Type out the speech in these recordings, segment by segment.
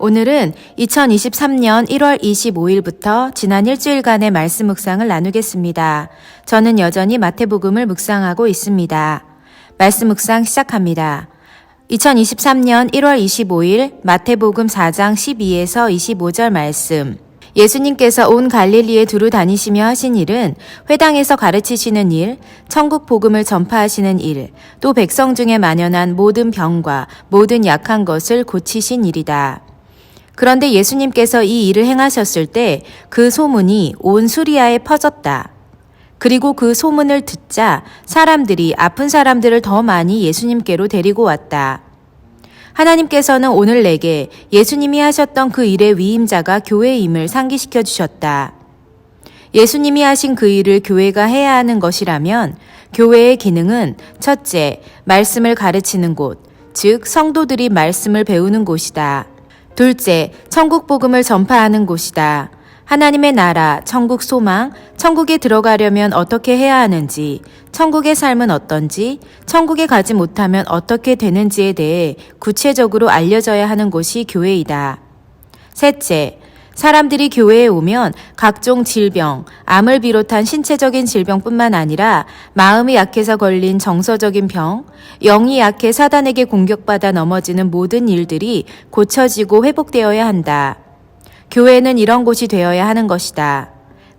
오늘은 2023년 1월 25일부터 지난 일주일간의 말씀 묵상을 나누겠습니다. 저는 여전히 마태복음을 묵상하고 있습니다. 말씀 묵상 시작합니다. 2023년 1월 25일 마태복음 4장 12에서 25절 말씀. 예수님께서 온 갈릴리에 두루 다니시며 하신 일은 회당에서 가르치시는 일, 천국 복음을 전파하시는 일, 또 백성 중에 만연한 모든 병과 모든 약한 것을 고치신 일이다. 그런데 예수님께서 이 일을 행하셨을 때 그 소문이 온 수리아에 퍼졌다. 그리고 그 소문을 듣자 사람들이 아픈 사람들을 더 많이 예수님께로 데리고 왔다. 하나님께서는 오늘 내게 예수님이 하셨던 그 일의 위임자가 교회임을 상기시켜 주셨다. 예수님이 하신 그 일을 교회가 해야 하는 것이라면 교회의 기능은 첫째, 말씀을 가르치는 곳, 즉 성도들이 말씀을 배우는 곳이다. 둘째, 천국 복음을 전파하는 곳이다. 하나님의 나라, 천국 소망, 천국에 들어가려면 어떻게 해야 하는지, 천국의 삶은 어떤지, 천국에 가지 못하면 어떻게 되는지에 대해 구체적으로 알려져야 하는 곳이 교회이다. 셋째, 사람들이 교회에 오면 각종 질병, 암을 비롯한 신체적인 질병뿐만 아니라 마음이 약해서 걸린 정서적인 병, 영이 약해 사단에게 공격받아 넘어지는 모든 일들이 고쳐지고 회복되어야 한다. 교회는 이런 곳이 되어야 하는 것이다.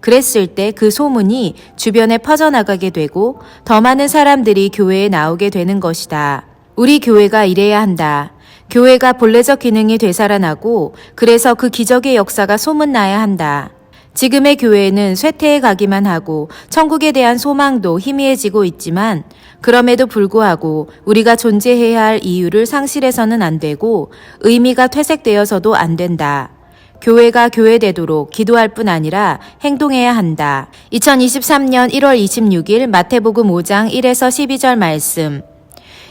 그랬을 때 그 소문이 주변에 퍼져나가게 되고 더 많은 사람들이 교회에 나오게 되는 것이다. 우리 교회가 이래야 한다. 교회가 본래적 기능이 되살아나고 그래서 그 기적의 역사가 소문나야 한다. 지금의 교회는 쇠퇴해 가기만 하고 천국에 대한 소망도 희미해지고 있지만 그럼에도 불구하고 우리가 존재해야 할 이유를 상실해서는 안 되고 의미가 퇴색되어서도 안 된다. 교회가 교회되도록 기도할 뿐 아니라 행동해야 한다. 2023년 1월 26일 마태복음 5장 1에서 12절 말씀.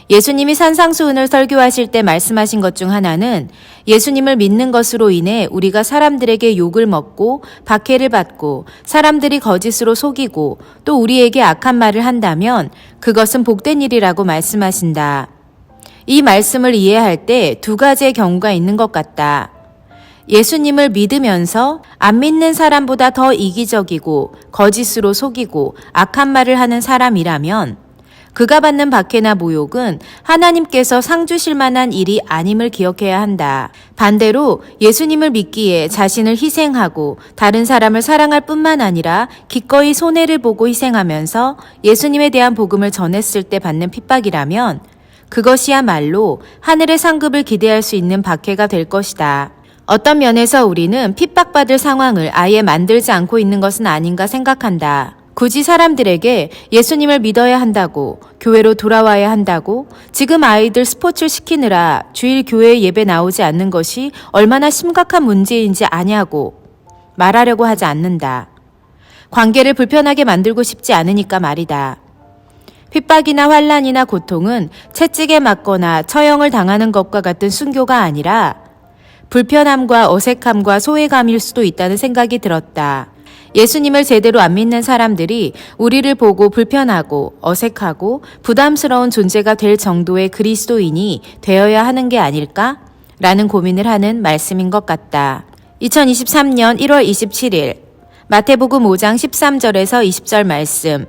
예수님이 산상수훈을 설교하실 때 말씀하신 것 중 하나는 예수님을 믿는 것으로 인해 우리가 사람들에게 욕을 먹고 박해를 받고 사람들이 거짓으로 속이고 또 우리에게 악한 말을 한다면 그것은 복된 일이라고 말씀하신다. 이 말씀을 이해할 때 두 가지의 경우가 있는 것 같다. 예수님을 믿으면서 안 믿는 사람보다 더 이기적이고 거짓으로 속이고 악한 말을 하는 사람이라면 그가 받는 박해나 모욕은 하나님께서 상 주실 만한 일이 아님을 기억해야 한다. 반대로 예수님을 믿기에 자신을 희생하고 다른 사람을 사랑할 뿐만 아니라 기꺼이 손해를 보고 희생하면서 예수님에 대한 복음을 전했을 때 받는 핍박이라면 그것이야말로 하늘의 상급을 기대할 수 있는 박해가 될 것이다. 어떤 면에서 우리는 핍박받을 상황을 아예 만들지 않고 있는 것은 아닌가 생각한다. 굳이 사람들에게 예수님을 믿어야 한다고, 교회로 돌아와야 한다고, 지금 아이들 스포츠를 시키느라 주일 교회 예배 나오지 않는 것이 얼마나 심각한 문제인지 아냐고 말하려고 하지 않는다. 관계를 불편하게 만들고 싶지 않으니까 말이다. 핍박이나 환난이나 고통은 채찍에 맞거나 처형을 당하는 것과 같은 순교가 아니라 불편함과 어색함과 소외감일 수도 있다는 생각이 들었다. 예수님을 제대로 안 믿는 사람들이 우리를 보고 불편하고 어색하고 부담스러운 존재가 될 정도의 그리스도인이 되어야 하는 게 아닐까? 라는 고민을 하는 말씀인 것 같다. 2023년 1월 27일 마태복음 5장 13절에서 20절 말씀.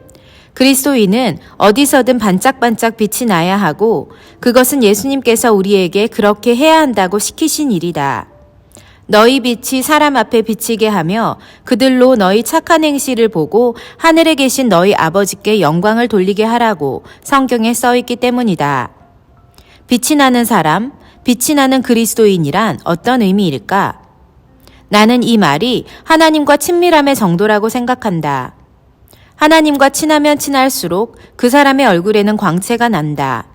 그리스도인은 어디서든 반짝반짝 빛이 나야 하고 그것은 예수님께서 우리에게 그렇게 해야 한다고 시키신 일이다. 너희 빛이 사람 앞에 비치게 하며 그들로 너희 착한 행실을 보고 하늘에 계신 너희 아버지께 영광을 돌리게 하라고 성경에 써 있기 때문이다. 빛이 나는 사람, 빛이 나는 그리스도인이란 어떤 의미일까? 나는 이 말이 하나님과 친밀함의 정도라고 생각한다. 하나님과 친하면 친할수록 그 사람의 얼굴에는 광채가 난다.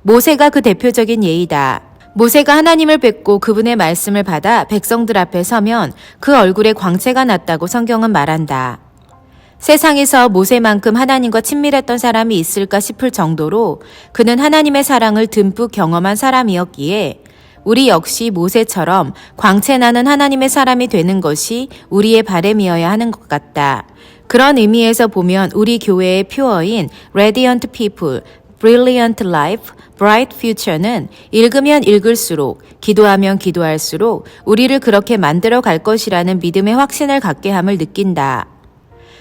모세가 그 대표적인 예이다. 모세가 하나님을 뵙고 그분의 말씀을 받아 백성들 앞에 서면 그 얼굴에 광채가 났다고 성경은 말한다. 세상에서 모세만큼 하나님과 친밀했던 사람이 있을까 싶을 정도로 그는 하나님의 사랑을 듬뿍 경험한 사람이었기에 우리 역시 모세처럼 광채나는 하나님의 사람이 되는 것이 우리의 바람이어야 하는 것 같다. 그런 의미에서 보면 우리 교회의 퓨어인 Radiant People, brilliant life, bright future는 읽으면 읽을수록, 기도하면 기도할수록 우리를 그렇게 만들어 갈 것이라는 믿음의 확신을 갖게 함을 느낀다.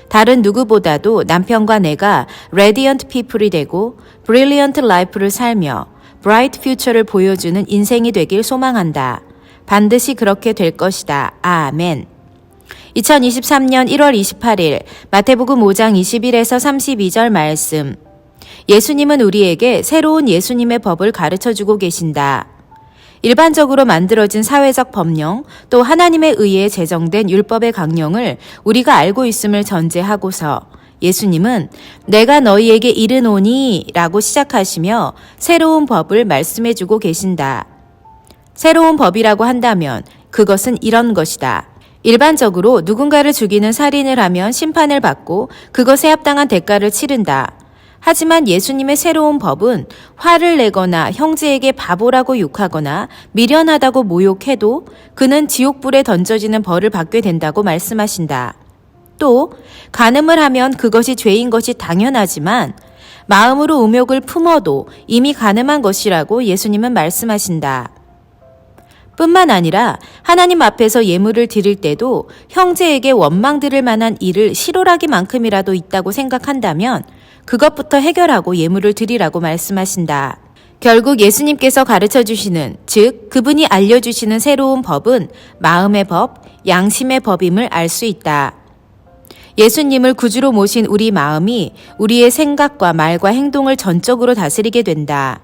다른 누구보다도 남편과 내가 radiant people이 되고 brilliant life를 살며 bright future를 보여주는 인생이 되길 소망한다. 반드시 그렇게 될 것이다. 아멘. 2023년 1월 28일 마태복음 5장 21에서 32절 말씀. 예수님은 우리에게 새로운 예수님의 법을 가르쳐주고 계신다. 일반적으로 만들어진 사회적 법령, 또 하나님에 의해 제정된 율법의 강령을 우리가 알고 있음을 전제하고서 예수님은 내가 너희에게 이르노니 라고 시작하시며 새로운 법을 말씀해주고 계신다. 새로운 법이라고 한다면 그것은 이런 것이다. 일반적으로 누군가를 죽이는 살인을 하면 심판을 받고 그것에 합당한 대가를 치른다. 하지만 예수님의 새로운 법은 화를 내거나 형제에게 바보라고 욕하거나 미련하다고 모욕해도 그는 지옥불에 던져지는 벌을 받게 된다고 말씀하신다. 또 간음을 하면 그것이 죄인 것이 당연하지만 마음으로 음욕을 품어도 이미 간음한 것이라고 예수님은 말씀하신다. 뿐만 아니라 하나님 앞에서 예물을 드릴 때도 형제에게 원망 들을 만한 일을 실오라기만큼이라도 있다고 생각한다면 그것부터 해결하고 예물을 드리라고 말씀하신다. 결국 예수님께서 가르쳐 주시는, 즉 그분이 알려주시는 새로운 법은 마음의 법, 양심의 법임을 알 수 있다. 예수님을 구주로 모신 우리 마음이 우리의 생각과 말과 행동을 전적으로 다스리게 된다.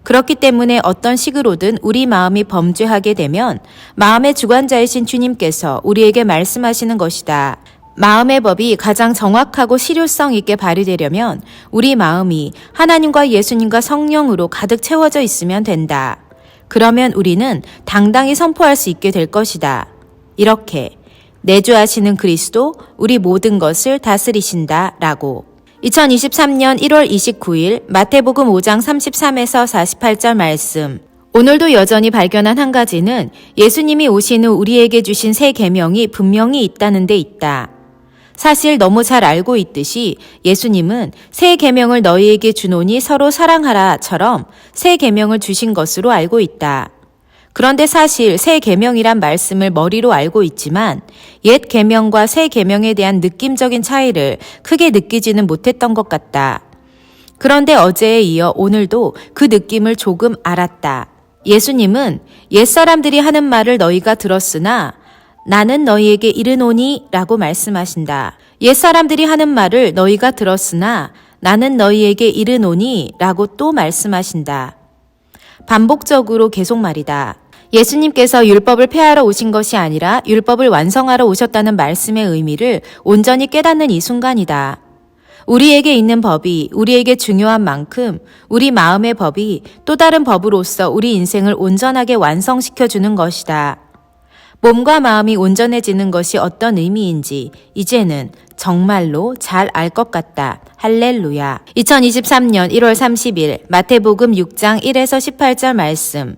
그렇기 때문에 어떤 식으로든 우리 마음이 범죄하게 되면 마음의 주관자이신 주님께서 우리에게 말씀하시는 것이다. 마음의 법이 가장 정확하고 실효성 있게 발휘되려면 우리 마음이 하나님과 예수님과 성령으로 가득 채워져 있으면 된다. 그러면 우리는 당당히 선포할 수 있게 될 것이다. 이렇게 내주하시는 그리스도 우리 모든 것을 다스리신다 라고. 2023년 1월 29일 마태복음 5장 33에서 48절 말씀. 오늘도 여전히 발견한 한 가지는 예수님이 오신 후 우리에게 주신 새 계명이 분명히 있다는 데 있다. 사실 너무 잘 알고 있듯이 예수님은 새 계명을 너희에게 주노니 서로 사랑하라처럼 새 계명을 주신 것으로 알고 있다. 그런데 사실 새 계명이란 말씀을 머리로 알고 있지만 옛 계명과 새 계명에 대한 느낌적인 차이를 크게 느끼지는 못했던 것 같다. 그런데 어제에 이어 오늘도 그 느낌을 조금 알았다. 예수님은 옛사람들이 하는 말을 너희가 들었으나 나는 너희에게 이르노니 라고 말씀하신다. 옛사람들이 하는 말을 너희가 들었으나 나는 너희에게 이르노니 라고 또 말씀하신다. 반복적으로 계속 말이다. 예수님께서 율법을 폐하러 오신 것이 아니라 율법을 완성하러 오셨다는 말씀의 의미를 온전히 깨닫는 이 순간이다. 우리에게 있는 법이 우리에게 중요한 만큼 우리 마음의 법이 또 다른 법으로서 우리 인생을 온전하게 완성시켜 주는 것이다. 몸과 마음이 온전해지는 것이 어떤 의미인지 이제는 정말로 잘 알 것 같다. 할렐루야. 2023년 1월 30일 마태복음 6장 1에서 18절 말씀.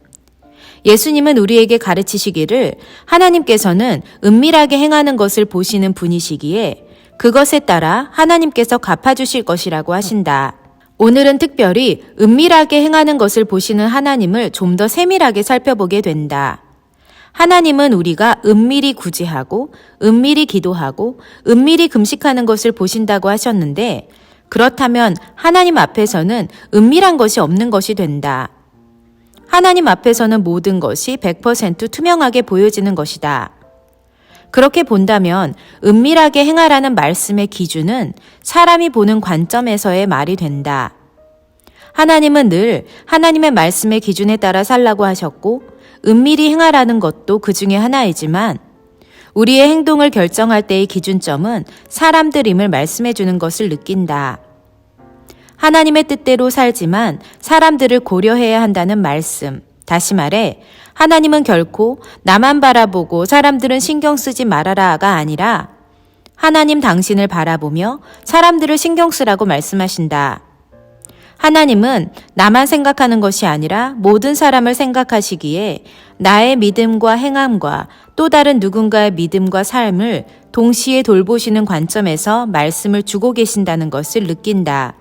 예수님은 우리에게 가르치시기를 하나님께서는 은밀하게 행하는 것을 보시는 분이시기에 그것에 따라 하나님께서 갚아주실 것이라고 하신다. 오늘은 특별히 은밀하게 행하는 것을 보시는 하나님을 좀 더 세밀하게 살펴보게 된다. 하나님은 우리가 은밀히 구제하고 은밀히 기도하고 은밀히 금식하는 것을 보신다고 하셨는데 그렇다면 하나님 앞에서는 은밀한 것이 없는 것이 된다. 하나님 앞에서는 모든 것이 100% 투명하게 보여지는 것이다. 그렇게 본다면 은밀하게 행하라는 말씀의 기준은 사람이 보는 관점에서의 말이 된다. 하나님은 늘 하나님의 말씀의 기준에 따라 살라고 하셨고 은밀히 행하라는 것도 그 중에 하나이지만 우리의 행동을 결정할 때의 기준점은 사람들임을 말씀해 주는 것을 느낀다. 하나님의 뜻대로 살지만 사람들을 고려해야 한다는 말씀. 다시 말해 하나님은 결코 나만 바라보고 사람들은 신경 쓰지 말아라가 아니라 하나님 당신을 바라보며 사람들을 신경 쓰라고 말씀하신다. 하나님은 나만 생각하는 것이 아니라 모든 사람을 생각하시기에 나의 믿음과 행함과 또 다른 누군가의 믿음과 삶을 동시에 돌보시는 관점에서 말씀을 주고 계신다는 것을 느낀다.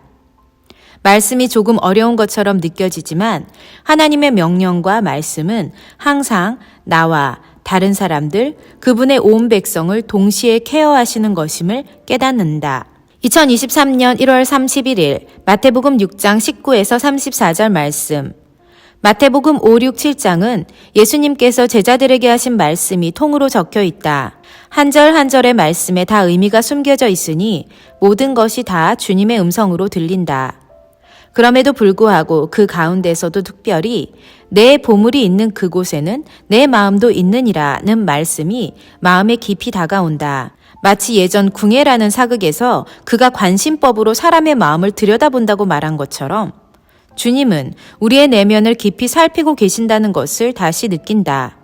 말씀이 조금 어려운 것처럼 느껴지지만 하나님의 명령과 말씀은 항상 나와 다른 사람들, 그분의 온 백성을 동시에 케어하시는 것임을 깨닫는다. 2023년 1월 31일 마태복음 6장 19에서 34절 말씀. 마태복음 5, 6, 7장은 예수님께서 제자들에게 하신 말씀이 통으로 적혀 있다. 한 절 한 절의 말씀에 다 의미가 숨겨져 있으니 모든 것이 다 주님의 음성으로 들린다. 그럼에도 불구하고 그 가운데서도 특별히 내 보물이 있는 그곳에는 내 마음도 있느니라는 말씀이 마음에 깊이 다가온다. 마치 예전 궁예라는 사극에서 그가 관심법으로 사람의 마음을 들여다본다고 말한 것처럼 주님은 우리의 내면을 깊이 살피고 계신다는 것을 다시 느낀다.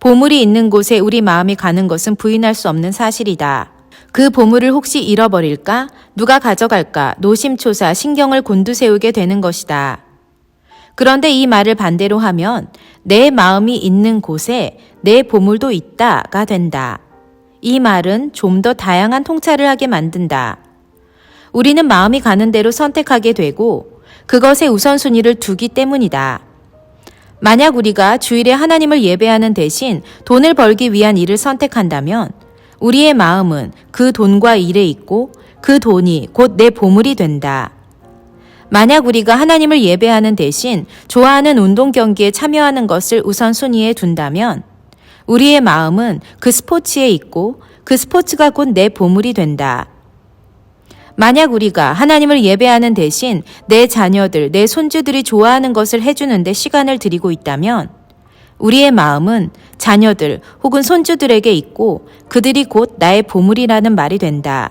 보물이 있는 곳에 우리 마음이 가는 것은 부인할 수 없는 사실이다. 그 보물을 혹시 잃어버릴까? 누가 가져갈까? 노심초사 신경을 곤두세우게 되는 것이다. 그런데 이 말을 반대로 하면 내 마음이 있는 곳에 내 보물도 있다가 된다. 이 말은 좀 더 다양한 통찰을 하게 만든다. 우리는 마음이 가는 대로 선택하게 되고 그것에 우선순위를 두기 때문이다. 만약 우리가 주일에 하나님을 예배하는 대신 돈을 벌기 위한 일을 선택한다면 우리의 마음은 그 돈과 일에 있고 그 돈이 곧 내 보물이 된다. 만약 우리가 하나님을 예배하는 대신 좋아하는 운동 경기에 참여하는 것을 우선순위에 둔다면 우리의 마음은 그 스포츠에 있고 그 스포츠가 곧 내 보물이 된다. 만약 우리가 하나님을 예배하는 대신 내 자녀들, 내 손주들이 좋아하는 것을 해주는데 시간을 들이고 있다면 우리의 마음은 자녀들 혹은 손주들에게 있고 그들이 곧 나의 보물이라는 말이 된다.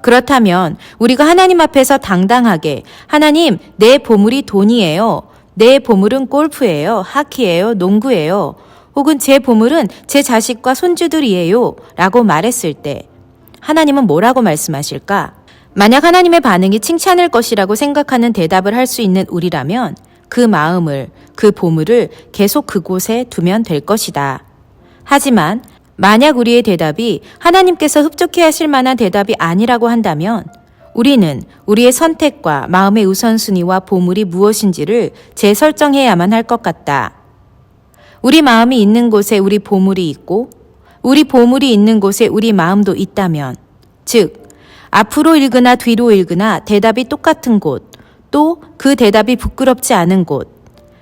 그렇다면 우리가 하나님 앞에서 당당하게 하나님, 내 보물이 돈이에요. 내 보물은 골프예요. 하키예요. 농구예요. 혹은 제 보물은 제 자식과 손주들이에요. 라고 말했을 때 하나님은 뭐라고 말씀하실까? 만약 하나님의 반응이 칭찬일 것이라고 생각하는 대답을 할 수 있는 우리라면 그 마음을, 그 보물을 계속 그곳에 두면 될 것이다. 하지만 만약 우리의 대답이 하나님께서 흡족해 하실 만한 대답이 아니라고 한다면 우리는 우리의 선택과 마음의 우선순위와 보물이 무엇인지를 재설정해야만 할 것 같다. 우리 마음이 있는 곳에 우리 보물이 있고 우리 보물이 있는 곳에 우리 마음도 있다면, 즉 앞으로 읽으나 뒤로 읽으나 대답이 똑같은 곳, 또 그 대답이 부끄럽지 않은 곳,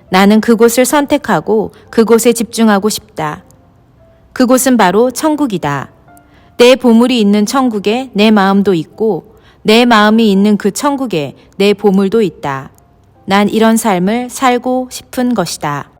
나는 그곳을 선택하고 그곳에 집중하고 싶다. 그곳은 바로 천국이다. 내 보물이 있는 천국에 내 마음도 있고 내 마음이 있는 그 천국에 내 보물도 있다. 난 이런 삶을 살고 싶은 것이다.